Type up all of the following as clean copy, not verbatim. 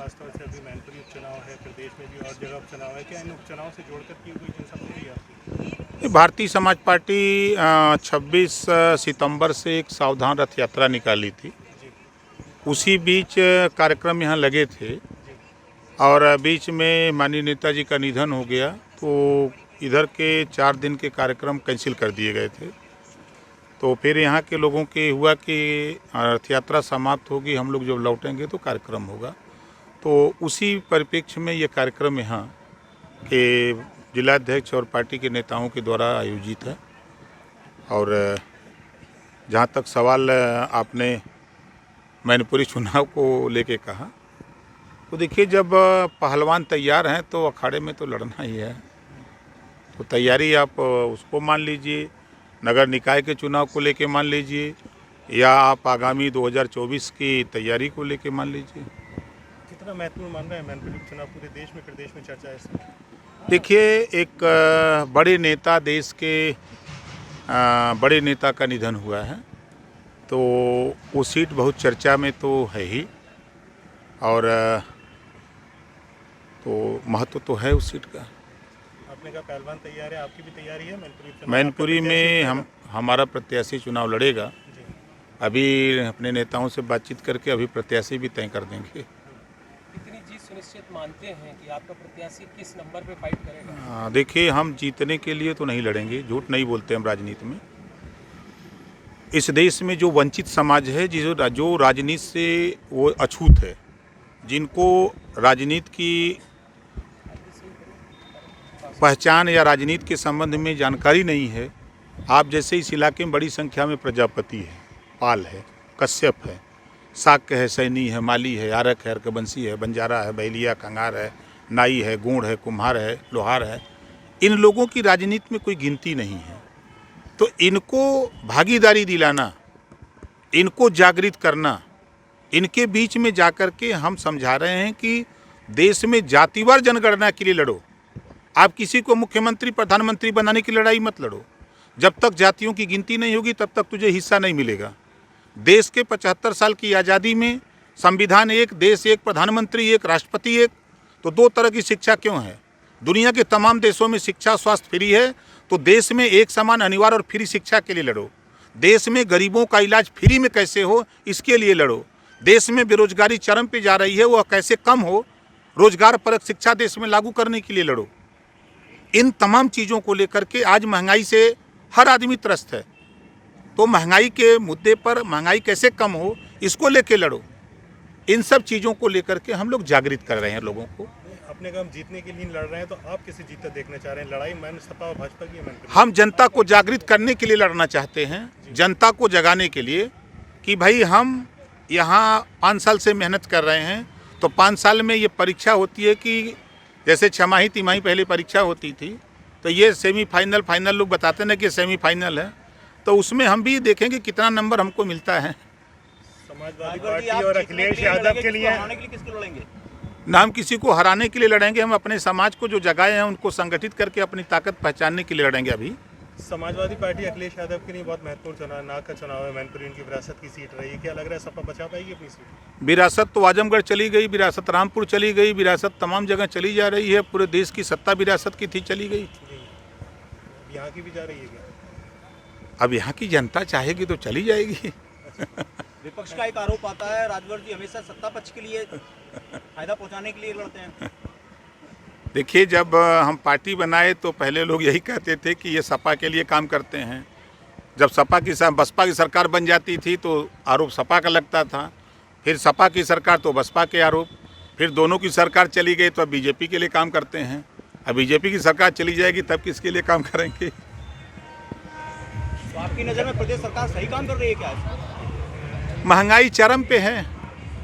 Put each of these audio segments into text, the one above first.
खासतौर से अभी मैनपुरी उपचुनाव है, प्रदेश में भी और जगह उपचुनाव है, क्या इन उपचुनाव से जोड़कर की कोई जनसभा हुई है आपकी? भारतीय समाज पार्टी 26 सितंबर से एक सावधान रथ यात्रा निकाली थी। जी। उसी बीच कार्यक्रम यहाँ लगे थे और बीच में माननीय नेताजी का निधन हो गया, तो इधर के 4 दिन के कार्यक्रम कैंसिल कर दिए गए थे। तो फिर यहाँ के लोगों के हुआ कि रथ यात्रा समाप्त होगी, हम लोग जब लौटेंगे तो कार्यक्रम होगा। तो उसी परिप्रेक्ष्य में ये कार्यक्रम यहाँ के जिलाध्यक्ष और पार्टी के नेताओं के द्वारा आयोजित है। और जहाँ तक सवाल आपने मैनपुरी चुनाव को लेके कहा, तो देखिए जब पहलवान तैयार हैं तो अखाड़े में तो लड़ना ही है। तो तैयारी आप उसको मान लीजिए, नगर निकाय के चुनाव को लेके मान लीजिए, या आप आगामी 2024 की तैयारी को लेके मान लीजिए। कितना महत्वपूर्ण मान रहे हैं मैनपुरी उपचुनाव पूरे देश में, प्रदेश में चर्चा है इसमें? देखिए, एक बड़े नेता, देश के बड़े नेता का निधन हुआ है, तो वो सीट बहुत चर्चा में तो है ही, और तो महत्व तो है उस सीट का। आपने कहा पहलवान तैयार है, आपकी भी तैयारी है मैनपुरी उपचुनाव? मैनपुरी में हमारा प्रत्याशी चुनाव लड़ेगा। जी। अभी अपने नेताओं से बातचीत करके अभी प्रत्याशी भी तय कर देंगे। कितनी जीत सुनिश्चित मानते हैं कि आपका प्रत्याशी किस नंबर पे फाइट करेगा? देखिए, हम जीतने के लिए तो नहीं लड़ेंगे, झूठ नहीं बोलते हम राजनीति में। इस देश में जो वंचित समाज है, जो राजनीति से वो अछूत है, जिनको राजनीति की पहचान या राजनीति के संबंध में जानकारी नहीं है, आप जैसे इस इलाके में बड़ी संख्या में प्रजापति है, पाल है, कश्यप है, शाक्य है, सैनी है, माली है, आरक है, अर्कबंसी है, बंजारा है, बैलिया, कंगार है, नाई है, गूढ़ है, कुम्हार है, लोहार है। इन लोगों की राजनीति में कोई गिनती नहीं है। तो इनको भागीदारी दिलाना, इनको जागृत करना, इनके बीच में जाकर के हम समझा रहे हैं कि देश में जातिवार जनगणना के लिए लड़ो। आप किसी को मुख्यमंत्री, प्रधानमंत्री बनाने की लड़ाई मत लड़ो। जब तक जातियों की गिनती नहीं होगी तब तक तुझे हिस्सा नहीं मिलेगा। देश के 75 साल की आज़ादी में संविधान एक, देश एक, प्रधानमंत्री एक, राष्ट्रपति एक, तो 2 तरह की शिक्षा क्यों है? दुनिया के तमाम देशों में शिक्षा, स्वास्थ्य फ्री है, तो देश में एक समान, अनिवार्य और फ्री शिक्षा के लिए लड़ो। देश में गरीबों का इलाज फ्री में कैसे हो, इसके लिए लड़ो। देश में बेरोजगारी चरम पे जा रही है, वह कैसे कम हो, रोजगार परक शिक्षा देश में लागू करने के लिए लड़ो। इन तमाम चीज़ों को लेकर के आज महंगाई से हर आदमी त्रस्त है, तो महंगाई के मुद्दे पर महंगाई कैसे कम हो, इसको लेके लड़ो। इन सब चीज़ों को लेकर के हम लोग जागृत कर रहे हैं लोगों को। अपने काम जीतने के लिए लड़ रहे हैं, तो आप किसे जीतते देखना चाह रहे हैं? लड़ाई मैन सपा और भाजपा की है? हम जनता को जागृत करने के लिए लड़ना चाहते हैं, जनता को जगाने के लिए कि भाई हम यहाँ 5 साल से मेहनत कर रहे हैं, तो 5 साल में ये परीक्षा होती है कि जैसे 6 माही, 3 माही पहले परीक्षा होती थी, तो ये सेमीफाइनल, फाइनल लोग बताते हैं ना कि सेमीफाइनल है, तो उसमें हम भी देखेंगे कितना नंबर हमको मिलता है। समाजवादी पार्टी और अखिलेश यादव के लिए किसको लड़ेंगे? ना हम किसी को हराने के लिए लड़ेंगे, हम अपने समाज को जो जगाए हैं उनको संगठित करके अपनी ताकत पहचानने के लिए लड़ेंगे। अभी समाजवादी पार्टी अखिलेश यादव के लिए बहुत महत्वपूर्ण चुनाव, नाक का चुनाव है, मैनपुरी उनकी विरासत की सीट रही है, क्या लग रहा है सपा बचा पाएगी अपनी सीट? विरासत तो आजमगढ़ चली गई, विरासत रामपुर चली गई, विरासत तमाम जगह चली जा रही है। पूरे देश की सत्ता विरासत की थी, चली गई। यहाँ की भी जा रही है क्या? अब यहाँ की जनता चाहेगी तो चली जाएगी। विपक्ष का एक आरोप आता है, राजभर जी हमेशा सत्ता पक्ष के लिए फायदा पहुंचाने के लिए लड़ते हैं। देखिए, जब हम पार्टी बनाए तो पहले लोग यही कहते थे कि ये सपा के लिए काम करते हैं। जब बसपा की सरकार बन जाती थी तो आरोप सपा का लगता था, फिर सपा की सरकार तो बसपा के आरोप, फिर दोनों की सरकार चली गई तो अब बीजेपी के लिए काम करते हैं। अब बीजेपी की सरकार चली जाएगी तब किसके लिए काम करेंगे? तो आपकी नज़र में प्रदेश सरकार सही काम कर रही है क्या? महंगाई चरम पे है,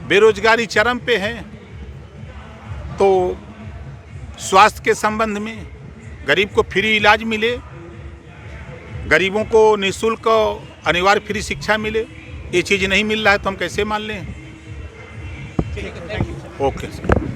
बेरोजगारी चरम पे है, तो स्वास्थ्य के संबंध में गरीब को फ्री इलाज मिले, गरीबों को निःशुल्क अनिवार्य फ्री शिक्षा मिले, ये चीज़ नहीं मिल रहा है तो हम कैसे मान लें? ठीक है, थैंक यू। Okay sir.